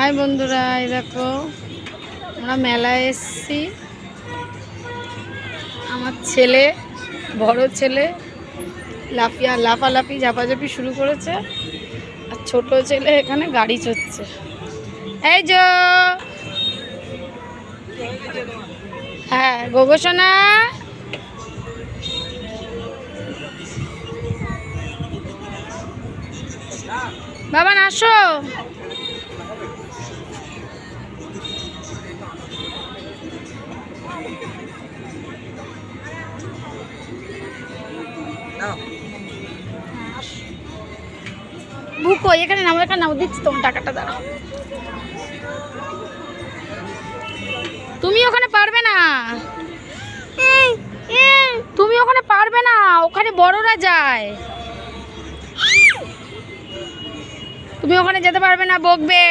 High বন্ধুরা, এই দেখো আমরা মেলায় এসেছি। আমার ছেলে, বড় ছেলে লাফালাফি ঝাপাঝাপি শুরু করেছে, আর ছোট ছেলে এখানে গাড়ি চড়ছে। এই যে হ্যাঁ গোগো সোনা, বাবা না আসো। বুকো এখানে নামো, এখানে নামো, দিচ্ছি তোমার টাকাটা। দাঁড়াও, তুমি ওখানে পারবে না, তুমি ওখানে পারবে না, ওখানে বড়রা যায়, তুমি ওখানে যেতে পারবে না, বকবে।